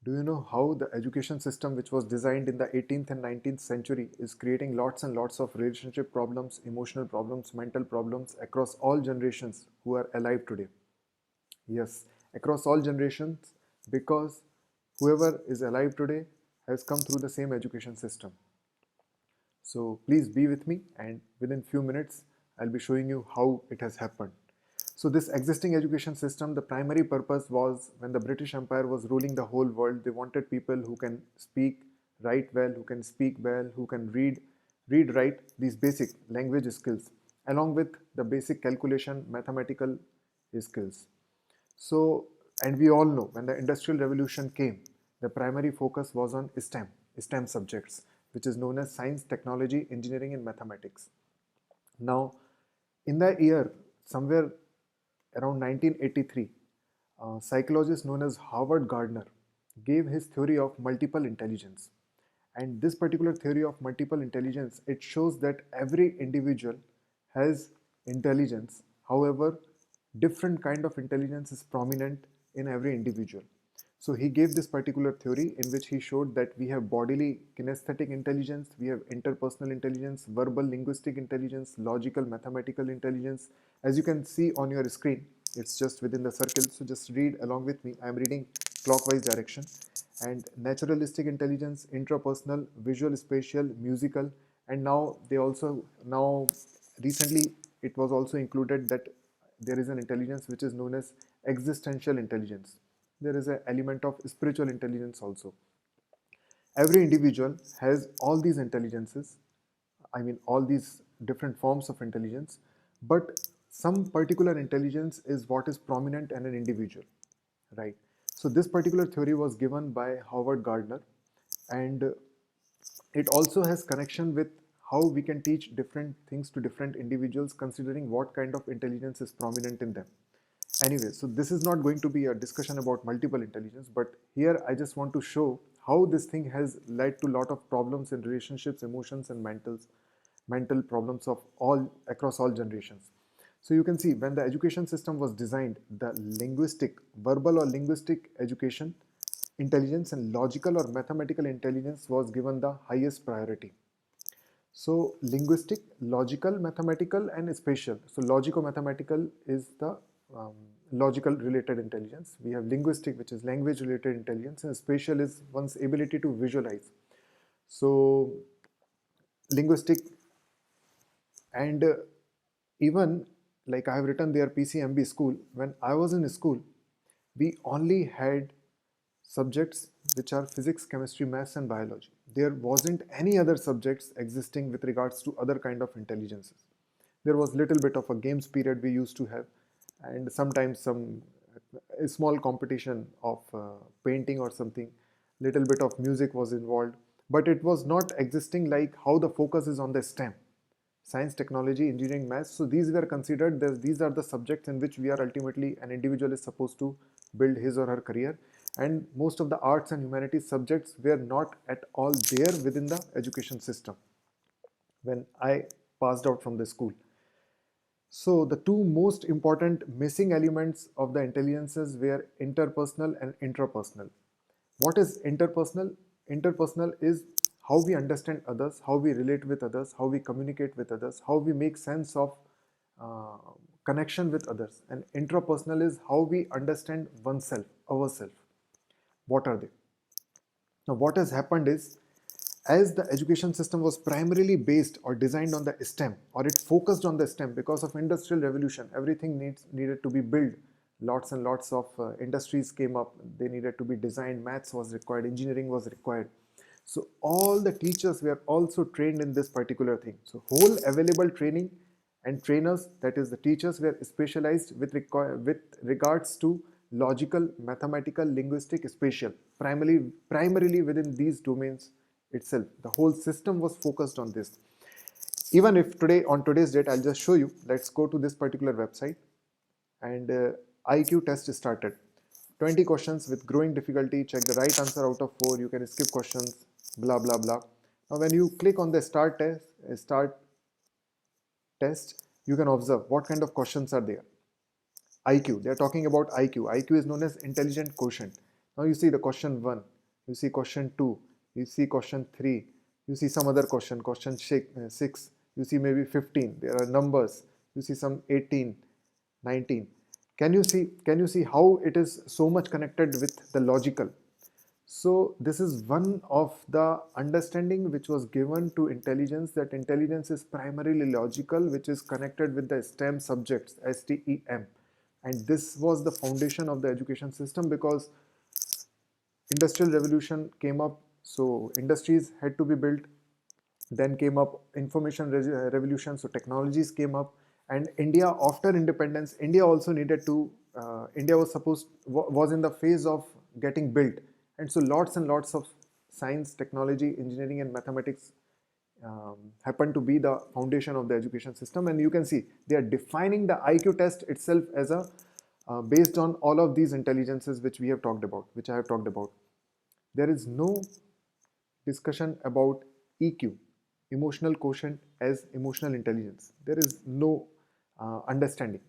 Do you know how the education system, which was designed in the 18th and 19th century, is creating lots and lots of relationship problems, emotional problems, mental problems across all generations who are alive today? Yes, across all generations, because whoever is alive today has come through the same education system. So please be with me, and within few minutes I'll be showing you how it has happened. So this existing education system, the primary purpose was when the British Empire was ruling the whole world, they wanted people who can speak, write well, who can speak well, who can write, these basic language skills, along with the basic calculation, mathematical skills. So, and we all know when the Industrial Revolution came, the primary focus was on STEM subjects, which is known as science, technology, engineering, and mathematics. Now, in the year somewhere around 1983, a psychologist known as Howard Gardner gave his theory of multiple intelligence. And this particular theory of multiple intelligence, it shows that every individual has intelligence. However, different kind of intelligence is prominent in every individual. So he gave this particular theory in which he showed that we have bodily kinesthetic intelligence, we have interpersonal intelligence, verbal linguistic intelligence, logical mathematical intelligence. As you can see on your screen, it's just within the circle. So just read along with me. I'm reading clockwise direction. And naturalistic intelligence, intrapersonal, visual, spatial, musical, and now recently it was also included that there is an intelligence which is known as existential intelligence. There is an element of spiritual intelligence also. Every individual has all these intelligences, I mean, all these different forms of intelligence, but some particular intelligence is what is prominent in an individual, right? So, this particular theory was given by Howard Gardner, and it also has connection with how we can teach different things to different individuals considering what kind of intelligence is prominent in them. Anyway, so this is not going to be a discussion about multiple intelligence, but here I just want to show how this thing has led to a lot of problems in relationships, emotions, and mental problems of all across all generations. So you can see when the education system was designed, the linguistic, verbal or linguistic education intelligence and logical or mathematical intelligence was given the highest priority. So linguistic, logical, mathematical, and spatial. So logico-mathematical is the logical related intelligence. We have linguistic, which is language related intelligence, and spatial is one's ability to visualize. So linguistic and even like I have written there PCMB school. When I was in school, we only had subjects which are physics, chemistry, maths, and biology. There wasn't any other subjects existing with regards to other kind of intelligences. There was little bit of a games period we used to have, and sometimes some a small competition of painting or something. Little bit of music was involved, but it was not existing like how the focus is on the STEM, science, technology, engineering, maths. So these were considered, these are the subjects in which we are ultimately, an individual is supposed to build his or her career. And most of the arts and humanities subjects were not at all there within the education system when I passed out from the school. So the two most important missing elements of the intelligences were interpersonal and intrapersonal. What is interpersonal? Interpersonal is how we understand others, how we relate with others, how we communicate with others, how we make sense of uh, connection with others. And intrapersonal is how we understand oneself, ourselves. What are they? Now, what has happened is, as the education system was primarily based or designed on the STEM, or it focused on the STEM because of industrial revolution, everything needed to be built. Lots and lots of industries came up. They needed to be designed. Maths was required. Engineering was required. So all the teachers were also trained in this particular thing. So whole available training and trainers, that is the teachers, were specialized with regards to logical, mathematical, linguistic, spatial, primarily within these domains itself. The whole system was focused on this. Even if today, on today's date, I'll just show you. Let's go to this particular website, and IQ test started. 20 questions with growing difficulty. Check the right answer out of 4. You can skip questions, blah blah blah. Now when you click on the start test, you can observe what kind of questions are there. IQ, they are talking about IQ. IQ is known as intelligent quotient. Now you see the question 1, you see question 2, you see question 3, you see some other question 6, you see maybe 15, there are numbers, you see some 18, 19. Can you see how it is so much connected with the logical? So this is one of the understanding which was given to intelligence, that intelligence is primarily logical, which is connected with the STEM subjects, STEM. And this was the foundation of the education system, because industrial revolution came up, so industries had to be built. Then came up information revolution, so technologies came up. And India, after independence, India also needed to India was in the phase of getting built. And so lots and lots of science, technology, engineering and mathematics happen to be the foundation of the education system. And you can see they are defining the IQ test itself as a based on all of these intelligences which we have talked about, which I have talked about. There is no discussion about EQ, emotional quotient, as emotional intelligence. There is no understanding,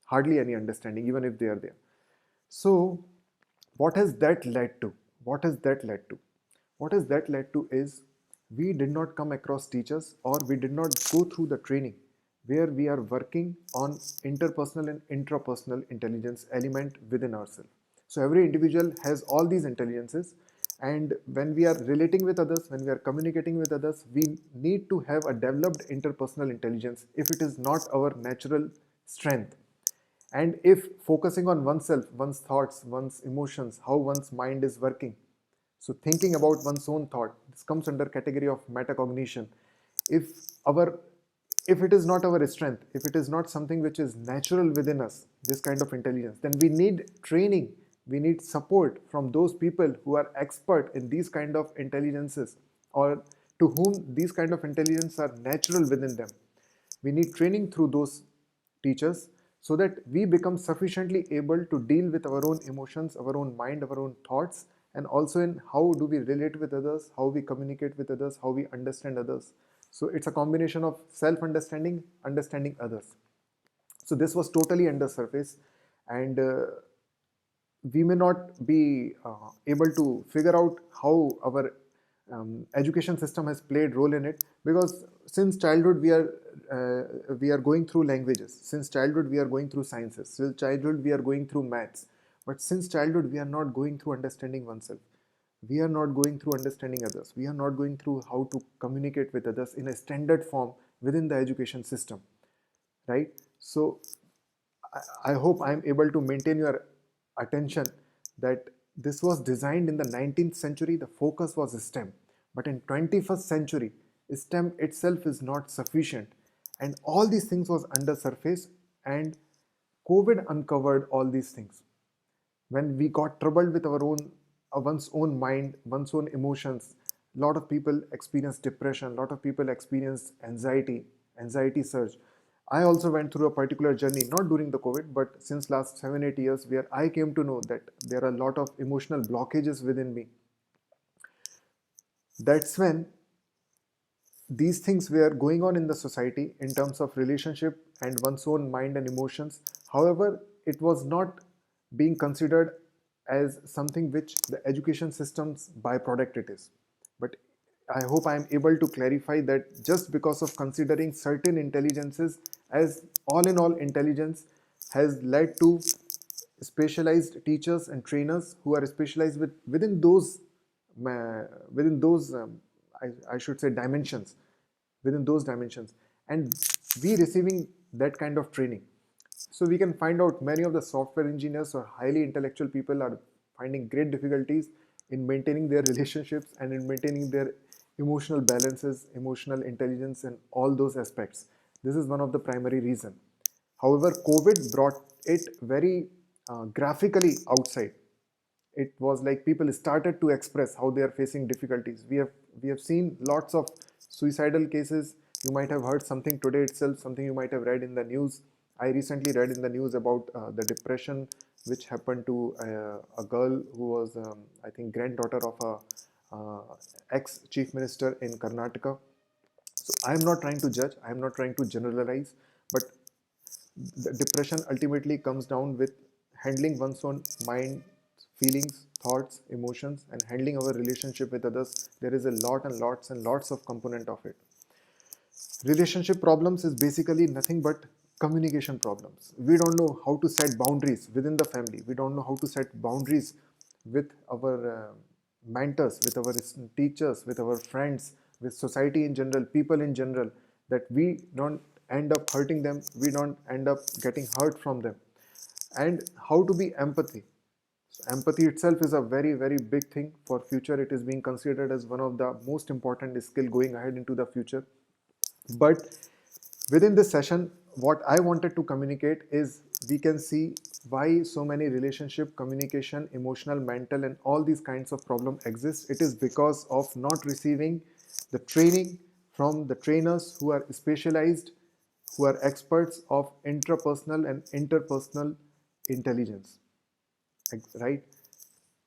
hardly any understanding, even if they are there. So what has that led to? What has that led to? What has that led to is, we did not come across teachers, or we did not go through the training where we are working on interpersonal and intrapersonal intelligence element within ourselves. So every individual has all these intelligences, and when we are relating with others, when we are communicating with others, we need to have a developed interpersonal intelligence if it is not our natural strength. And if focusing on oneself, one's thoughts, one's emotions, how one's mind is working, so thinking about one's own thought, this comes under category of metacognition. If our if it is not our strength, if it is not something which is natural within us, this kind of intelligence, then we need training, we need support from those people who are expert in these kind of intelligences, or to whom these kind of intelligence are natural within them. We need training through those teachers, so that we become sufficiently able to deal with our own emotions, our own mind, our own thoughts, and also in how do we relate with others, how we communicate with others, how we understand others. So it's a combination of self-understanding, understanding others. So this was totally under surface, and we may not be able to figure out how our education system has played role in it, because since childhood we are going through languages, since childhood we are going through sciences, since childhood we are going through maths, but since childhood we are not going through understanding oneself, we are not going through understanding others, we are not going through how to communicate with others in a standard form within the education system, right? So I hope I'm able to maintain your attention that this was designed in the 19th century, the focus was STEM. But in 21st century, STEM itself is not sufficient. And all these things was under surface, and COVID uncovered all these things. When we got troubled with our own, one's own mind, one's own emotions, a lot of people experience depression, a lot of people experience anxiety surge. I also went through a particular journey, not during the COVID, but since last 7-8 years, where I came to know that there are a lot of emotional blockages within me. That's when these things were going on in the society in terms of relationship and one's own mind and emotions. However, it was not being considered as something which the education system's byproduct it is. But I hope I am able to clarify that just because of considering certain intelligences as all in all intelligence has led to specialized teachers and trainers who are specialized within those I should say dimensions, within those dimensions, and we receiving that kind of training. So we can find out many of the software engineers or highly intellectual people are finding great difficulties in maintaining their relationships and in maintaining their emotional balances, emotional intelligence, and all those aspects. This is one of the primary reason. However, COVID brought it very graphically outside. It was like people started to express how they are facing difficulties. We have seen lots of suicidal cases. You might have heard something today itself, something you might have read in the news. I recently read in the news about the depression which happened to a girl who was I think granddaughter of a ex chief minister in Karnataka. So I am not trying to judge, I am not trying to generalize, but the depression ultimately comes down with handling one's own mind, feelings, thoughts, emotions, and handling our relationship with others. There is a lot and lots of component of it. Relationship problems is basically nothing but communication problems. We don't know how to set boundaries within the family. We don't know how to set boundaries with our mentors, with our teachers, with our friends, with society in general, people in general, that we don't end up hurting them, we don't end up getting hurt from them. And how to be empathy. So empathy itself is a very big thing for future. It is being considered as one of the most important skill going ahead into the future. But within this session, what I wanted to communicate is, we can see why so many relationship, communication, emotional, mental, and all these kinds of problem exist. It is because of not receiving the training from the trainers who are specialized, who are experts of intrapersonal and interpersonal intelligence, right?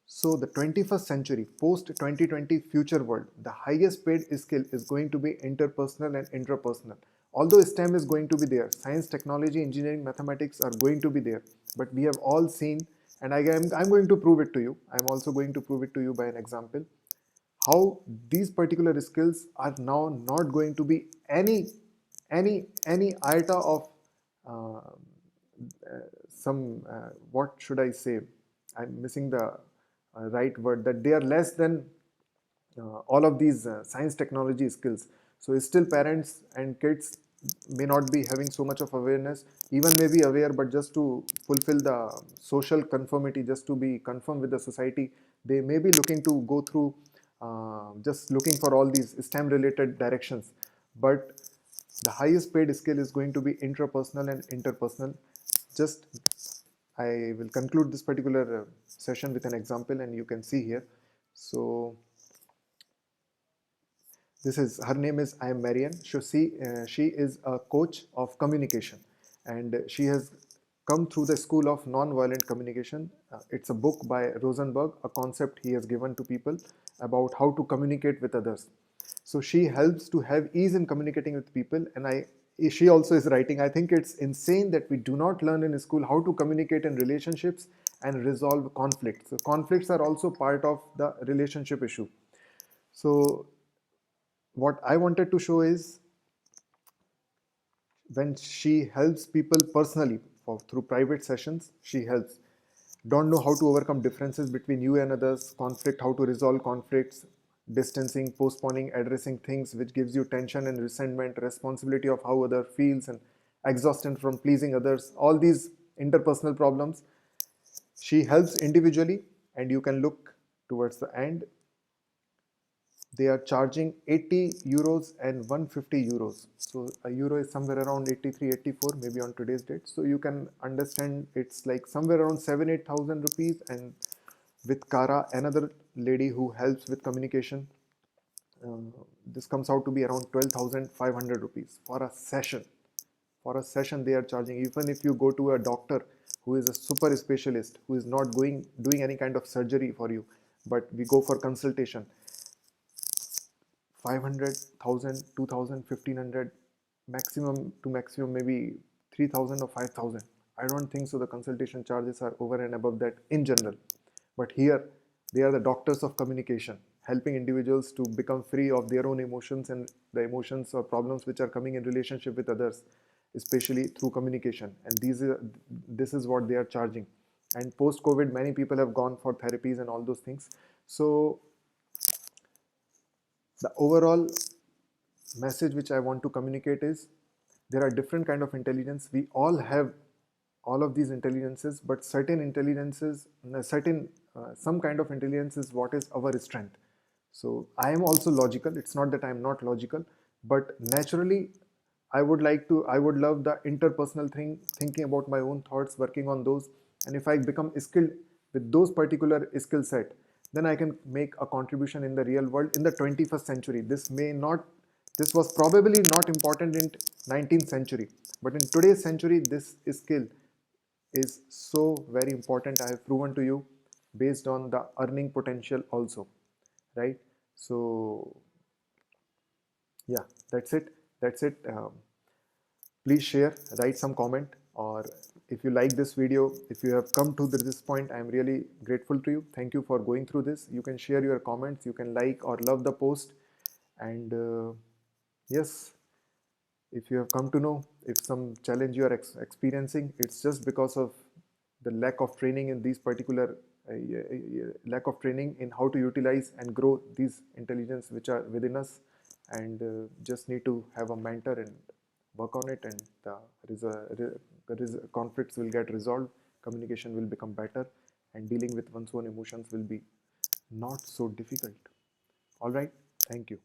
So the 21st century, post 2020 future world, the highest paid skill is going to be interpersonal and intrapersonal. Although STEM is going to be there, science, technology, engineering, mathematics are going to be there, but we have all seen, and I'm going to prove it to you. I'm also going to prove it to you by an example, how these particular skills are now not going to be any iota of uh, some what should I say? I'm missing the right word. That they are less than all of these science technology skills. So still parents and kids may not be having so much of awareness, even may be aware, but just to fulfill the social conformity, just to be conform with the society, they may be looking to go through just looking for all these STEM related directions. But the highest paid skill is going to be intrapersonal and interpersonal. Just I will conclude this particular session with an example, and you can see here. So this is, her name is, I am Marian. So she is a coach of communication, and she has come through the school of non-violent communication. It's a book by Rosenberg, a concept he has given to people about how to communicate with others. So she helps to have ease in communicating with people, and she also is writing, I think it's insane that we do not learn in school how to communicate in relationships and resolve conflicts. So conflicts are also part of the relationship issue. So what I wanted to show is, when she helps people personally through private sessions, she helps. Don't know how to overcome differences between you and others, conflict, how to resolve conflicts, distancing, postponing, addressing things which gives you tension and resentment, responsibility of how other feels, and exhaustion from pleasing others, all these interpersonal problems. She helps individually, and you can look towards the end. They are charging 80 euros and 150 euros. So a euro is somewhere around 83, 84, maybe on today's date. So you can understand it's like somewhere around 7, 8,000 rupees. And with Kara, another lady who helps with communication, this comes out to be around 12,500 rupees for a session. For a session, they are charging. Even if you go to a doctor who is a super specialist, who is not doing any kind of surgery for you, but we go for consultation, 500, 1000, 2000, 1500, maximum to maximum maybe 3000 or 5000. I don't think so the consultation charges are over and above that in general. But here they are the doctors of communication, helping individuals to become free of their own emotions and the emotions or problems which are coming in relationship with others, especially through communication. And this is what they are charging. And post COVID, many people have gone for therapies and all those things. So the overall message which I want to communicate is, there are different kind of intelligence. We all have all of these intelligences, but certain intelligences, some kind of intelligence is what is our strength. So I am also logical. It's not that I am not logical, but naturally I would love the interpersonal thing, thinking about my own thoughts, working on those. And if I become skilled with those particular skill set, then I can make a contribution in the real world in the 21st century. This was probably not important in 19th century, but in today's century, this skill is so very important. I have proven to you based on the earning potential also, right? So yeah, that's it. Please share, write some comment, or If you like this video, if you have come to this point, I am really grateful to you. Thank you for going through this. You can share your comments, you can like or love the post, and yes, if you have come to know if some challenge you are experiencing, it's just because of the lack of training in these particular lack of training in how to utilize and grow these intelligence which are within us, and just need to have a mentor and work on it, and the conflicts will get resolved, communication will become better, and dealing with one's own emotions will be not so difficult. All right, thank you.